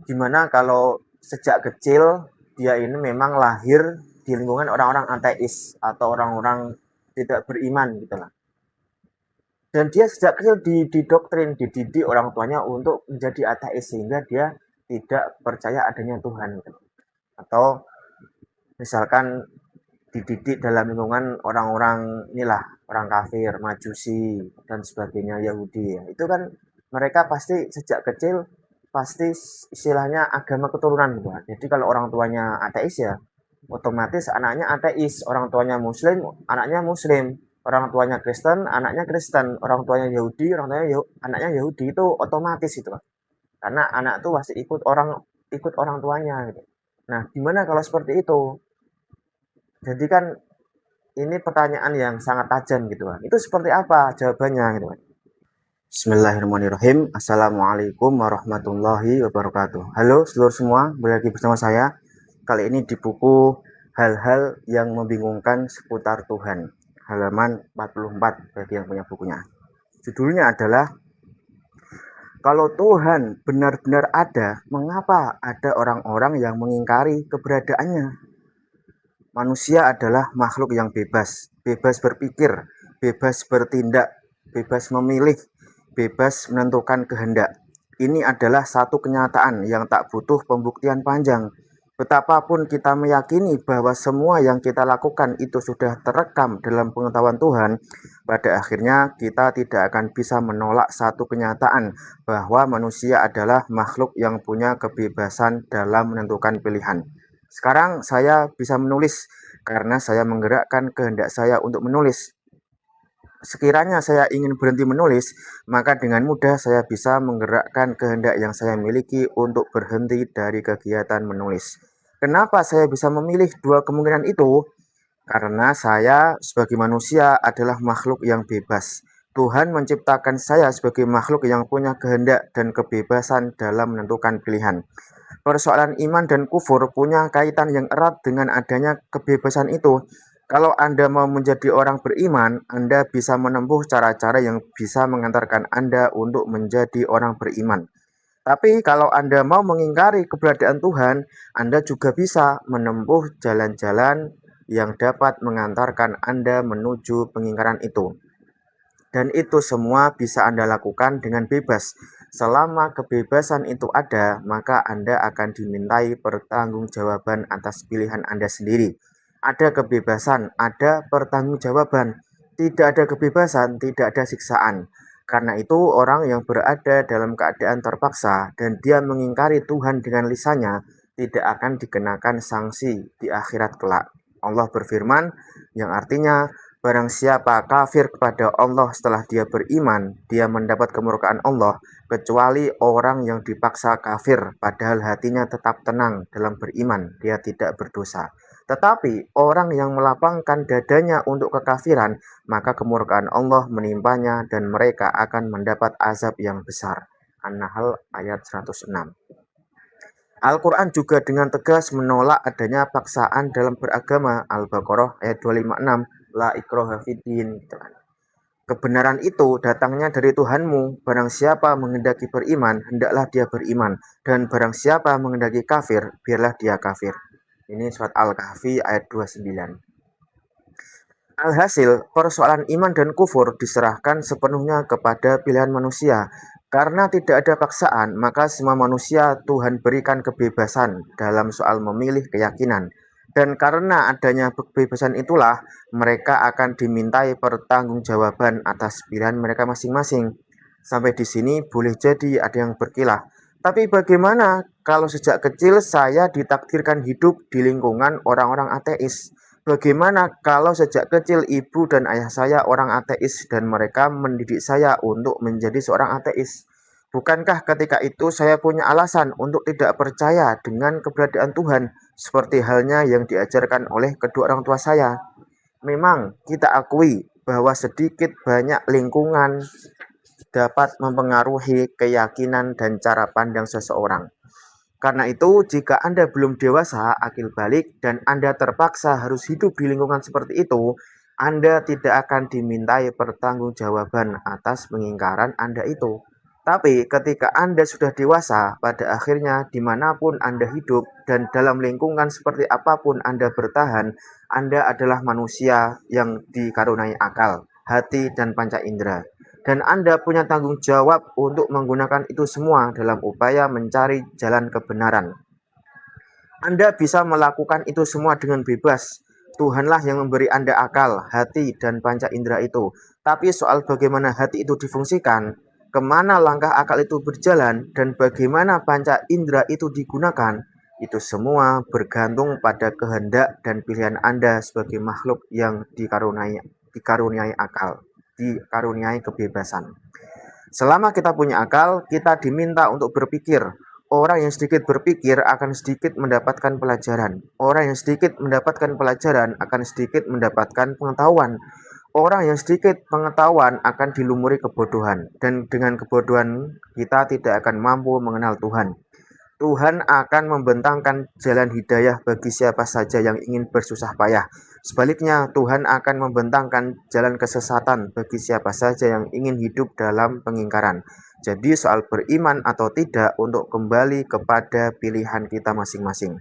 Gimana kalau sejak kecil dia ini memang lahir di lingkungan orang-orang ateis atau orang-orang tidak beriman gitu lah. Dan dia sejak kecil didoktrin, dididik orang tuanya untuk menjadi ateis sehingga dia tidak percaya adanya Tuhan gitu. Atau misalkan dididik dalam lingkungan orang-orang inilah orang kafir, majusi dan sebagainya Yahudi ya. Itu kan mereka pasti sejak kecil pasti istilahnya agama keturunan gitu. Jadi kalau orang tuanya ateis ya otomatis anaknya ateis, orang tuanya muslim, anaknya muslim, orang tuanya Kristen, anaknya Kristen, orang tuanya Yahudi, anaknya Yahudi itu otomatis itu. Karena anak tuh pasti ikut orang tuanya gitu. Nah, gimana kalau seperti itu? Jadi kan ini pertanyaan yang sangat tajam gitu kan. Itu seperti apa jawabannya gitu kan. Bismillahirrahmanirrahim. Assalamualaikum warahmatullahi wabarakatuh. Halo seluruh semua, kembali lagi bersama saya. Kali ini di buku Hal-hal yang membingungkan seputar Tuhan. Halaman 44 bagi yang punya bukunya. Judulnya adalah kalau Tuhan benar-benar ada, mengapa ada orang-orang yang mengingkari keberadaannya? Manusia adalah makhluk yang bebas, bebas berpikir, bebas bertindak, bebas memilih, bebas menentukan kehendak. Ini adalah satu kenyataan yang tak butuh pembuktian panjang. Betapapun kita meyakini bahwa semua yang kita lakukan itu sudah terekam dalam pengetahuan Tuhan, pada akhirnya kita tidak akan bisa menolak satu kenyataan bahwa manusia adalah makhluk yang punya kebebasan dalam menentukan pilihan. Sekarang saya bisa menulis karena saya menggerakkan kehendak saya untuk menulis. Sekiranya saya ingin berhenti menulis, maka dengan mudah saya bisa menggerakkan kehendak yang saya miliki untuk berhenti dari kegiatan menulis. Kenapa saya bisa memilih dua kemungkinan itu? Karena saya sebagai manusia adalah makhluk yang bebas. Tuhan menciptakan saya sebagai makhluk yang punya kehendak dan kebebasan dalam menentukan pilihan. Persoalan iman dan kufur punya kaitan yang erat dengan adanya kebebasan itu. Kalau Anda mau menjadi orang beriman, Anda bisa menempuh cara-cara yang bisa mengantarkan Anda untuk menjadi orang beriman. Tapi kalau Anda mau mengingkari keberadaan Tuhan, Anda juga bisa menempuh jalan-jalan yang dapat mengantarkan Anda menuju pengingkaran itu. Dan itu semua bisa Anda lakukan dengan bebas. Selama kebebasan itu ada, maka Anda akan dimintai pertanggungjawaban atas pilihan Anda sendiri. Ada kebebasan, ada pertanggungjawaban. Tidak ada kebebasan, tidak ada siksaan. Karena itu orang yang berada dalam keadaan terpaksa dan dia mengingkari Tuhan dengan lisannya tidak akan dikenakan sanksi di akhirat kelak. Allah berfirman yang artinya barang siapa kafir kepada Allah setelah dia beriman, dia mendapat kemurkaan Allah, kecuali orang yang dipaksa kafir, padahal hatinya tetap tenang dalam beriman, dia tidak berdosa. Tetapi orang yang melapangkan dadanya untuk kekafiran, maka kemurkaan Allah menimpanya dan mereka akan mendapat azab yang besar. An-Nahl ayat 106. Al-Quran juga dengan tegas menolak adanya paksaan dalam beragama. Al-Baqarah ayat 256. La ikroha fiddin. Kebenaran itu datangnya dari Tuhanmu. Barang siapa menghendaki beriman, hendaklah dia beriman. Dan barang siapa menghendaki kafir, biarlah dia kafir. Ini surat Al-Kahfi ayat 29. Alhasil, persoalan iman dan kufur diserahkan sepenuhnya kepada pilihan manusia. Karena tidak ada paksaan, maka semua manusia Tuhan berikan kebebasan dalam soal memilih keyakinan. Dan karena adanya kebebasan itulah, mereka akan dimintai pertanggungjawaban atas pilihan mereka masing-masing. Sampai di sini boleh jadi ada yang berkilah. Tapi bagaimana kalau sejak kecil saya ditakdirkan hidup di lingkungan orang-orang ateis? Bagaimana kalau sejak kecil ibu dan ayah saya orang ateis dan mereka mendidik saya untuk menjadi seorang ateis? Bukankah ketika itu saya punya alasan untuk tidak percaya dengan keberadaan Tuhan seperti halnya yang diajarkan oleh kedua orang tua saya? Memang kita akui bahwa sedikit banyak lingkungan dapat mempengaruhi keyakinan dan cara pandang seseorang. Karena itu, jika Anda belum dewasa, akil balik, dan Anda terpaksa harus hidup di lingkungan seperti itu, Anda tidak akan dimintai pertanggungjawaban atas pengingkaran Anda itu. Tapi ketika Anda sudah dewasa, pada akhirnya dimanapun Anda hidup dan dalam lingkungan seperti apapun Anda bertahan, Anda adalah manusia yang dikaruniai akal, hati, dan panca indera. Dan Anda punya tanggung jawab untuk menggunakan itu semua dalam upaya mencari jalan kebenaran. Anda bisa melakukan itu semua dengan bebas. Tuhanlah yang memberi Anda akal, hati, dan panca indera itu. Tapi soal bagaimana hati itu difungsikan, kemana langkah akal itu berjalan, dan bagaimana panca indera itu digunakan, itu semua bergantung pada kehendak dan pilihan Anda sebagai makhluk yang dikaruniai akal, dikaruniai kebebasan. Selama kita punya akal, kita diminta untuk berpikir. Orang yang sedikit berpikir akan sedikit mendapatkan pelajaran. Orang yang sedikit mendapatkan pelajaran akan sedikit mendapatkan pengetahuan. Orang yang sedikit pengetahuan akan dilumuri kebodohan. Dan dengan kebodohan, kita tidak akan mampu mengenal Tuhan. Tuhan akan membentangkan jalan hidayah bagi siapa saja yang ingin bersusah payah. Sebaliknya, Tuhan akan membentangkan jalan kesesatan bagi siapa saja yang ingin hidup dalam pengingkaran. Jadi soal beriman atau tidak untuk kembali kepada pilihan kita masing-masing.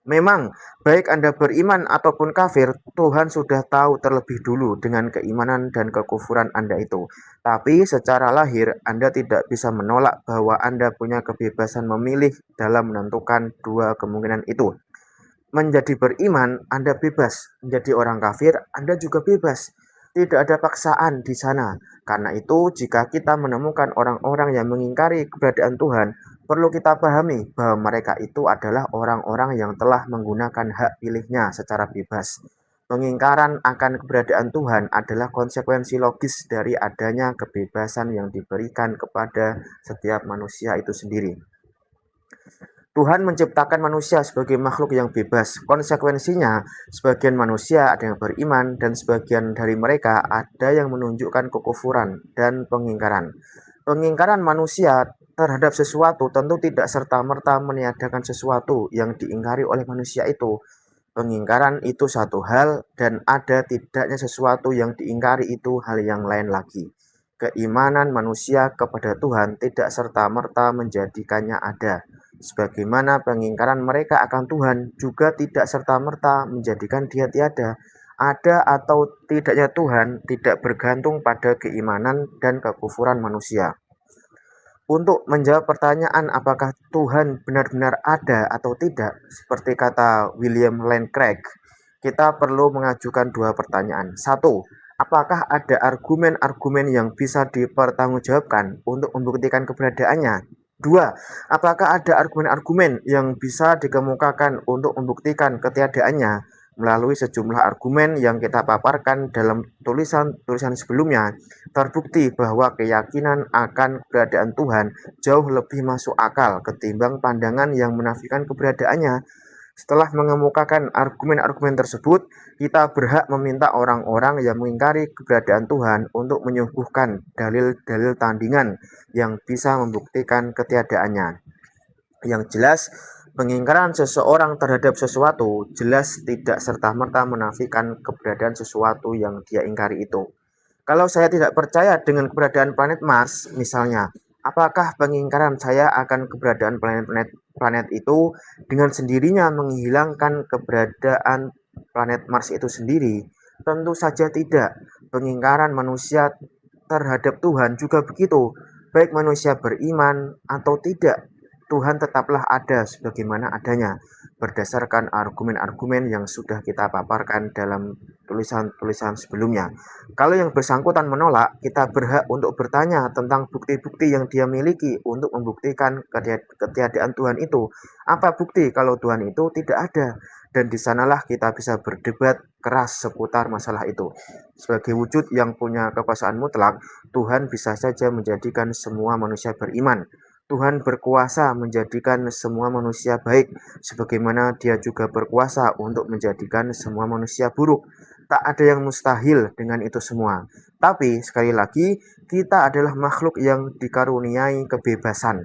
Memang, baik Anda beriman ataupun kafir, Tuhan sudah tahu terlebih dulu dengan keimanan dan kekufuran Anda itu. Tapi secara lahir, Anda tidak bisa menolak bahwa Anda punya kebebasan memilih dalam menentukan dua kemungkinan itu. Menjadi beriman, Anda bebas. Menjadi orang kafir, Anda juga bebas. Tidak ada paksaan di sana. Karena itu, jika kita menemukan orang-orang yang mengingkari keberadaan Tuhan, perlu kita pahami bahwa mereka itu adalah orang-orang yang telah menggunakan hak pilihnya secara bebas. Pengingkaran akan keberadaan Tuhan adalah konsekuensi logis dari adanya kebebasan yang diberikan kepada setiap manusia itu sendiri. Tuhan menciptakan manusia sebagai makhluk yang bebas. Konsekuensinya, sebagian manusia ada yang beriman dan sebagian dari mereka ada yang menunjukkan kekufuran dan pengingkaran. Pengingkaran manusia terhadap sesuatu tentu tidak serta-merta meniadakan sesuatu yang diingkari oleh manusia itu. Pengingkaran itu satu hal dan ada tidaknya sesuatu yang diingkari itu hal yang lain lagi. Keimanan manusia kepada Tuhan tidak serta-merta menjadikannya ada. Sebagaimana pengingkaran mereka akan Tuhan juga tidak serta-merta menjadikan dia tiada. Ada atau tidaknya Tuhan tidak bergantung pada keimanan dan kekufuran manusia. Untuk menjawab pertanyaan apakah Tuhan benar-benar ada atau tidak, seperti kata William Lane Craig, kita perlu mengajukan dua pertanyaan. Satu, apakah ada argumen-argumen yang bisa dipertanggungjawabkan untuk membuktikan keberadaannya? Dua, apakah ada argumen-argumen yang bisa dikemukakan untuk membuktikan ketiadaannya? Melalui sejumlah argumen yang kita paparkan dalam tulisan-tulisan sebelumnya, terbukti bahwa keyakinan akan keberadaan Tuhan jauh lebih masuk akal ketimbang pandangan yang menafikan keberadaannya. Setelah mengemukakan argumen-argumen tersebut, kita berhak meminta orang-orang yang mengingkari keberadaan Tuhan untuk menyuguhkan dalil-dalil tandingan yang bisa membuktikan ketiadaannya. Yang jelas, pengingkaran seseorang terhadap sesuatu jelas tidak serta-merta menafikan keberadaan sesuatu yang dia ingkari itu. Kalau saya tidak percaya dengan keberadaan planet Mars, misalnya, apakah pengingkaran saya akan keberadaan planet itu dengan sendirinya menghilangkan keberadaan planet Mars itu sendiri? Tentu saja tidak. Pengingkaran manusia terhadap Tuhan juga begitu. Baik manusia beriman atau tidak, Tuhan tetaplah ada sebagaimana adanya, berdasarkan argumen-argumen yang sudah kita paparkan dalam tulisan-tulisan sebelumnya. Kalau yang bersangkutan menolak, kita berhak untuk bertanya tentang bukti-bukti yang dia miliki untuk membuktikan ketiadaan Tuhan itu. Apa bukti kalau Tuhan itu tidak ada? Dan di sanalah kita bisa berdebat keras seputar masalah itu. Sebagai wujud yang punya kekuasaan mutlak, Tuhan bisa saja menjadikan semua manusia beriman. Tuhan berkuasa menjadikan semua manusia baik, sebagaimana Dia juga berkuasa untuk menjadikan semua manusia buruk. Tak ada yang mustahil dengan itu semua. Tapi sekali lagi, kita adalah makhluk yang dikaruniai kebebasan.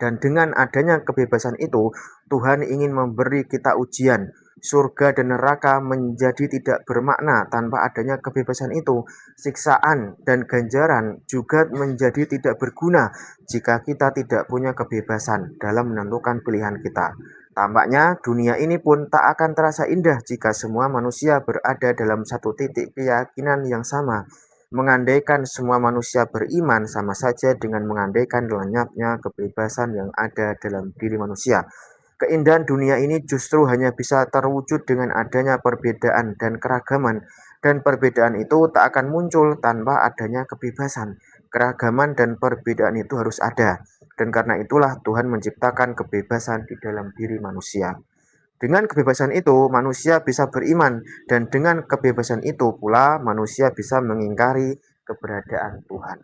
Dan dengan adanya kebebasan itu, Tuhan ingin memberi kita ujian. Surga dan neraka menjadi tidak bermakna tanpa adanya kebebasan itu. Siksaan dan ganjaran juga menjadi tidak berguna jika kita tidak punya kebebasan dalam menentukan pilihan kita. Tampaknya dunia ini pun tak akan terasa indah jika semua manusia berada dalam satu titik keyakinan yang sama. Mengandaikan semua manusia beriman sama saja dengan mengandaikan lenyapnya kebebasan yang ada dalam diri manusia. Keindahan dunia ini justru hanya bisa terwujud dengan adanya perbedaan dan keragaman, dan perbedaan itu tak akan muncul tanpa adanya kebebasan. Keragaman dan perbedaan itu harus ada, dan karena itulah Tuhan menciptakan kebebasan di dalam diri manusia. Dengan kebebasan itu, manusia bisa beriman, dan dengan kebebasan itu pula manusia bisa mengingkari keberadaan Tuhan.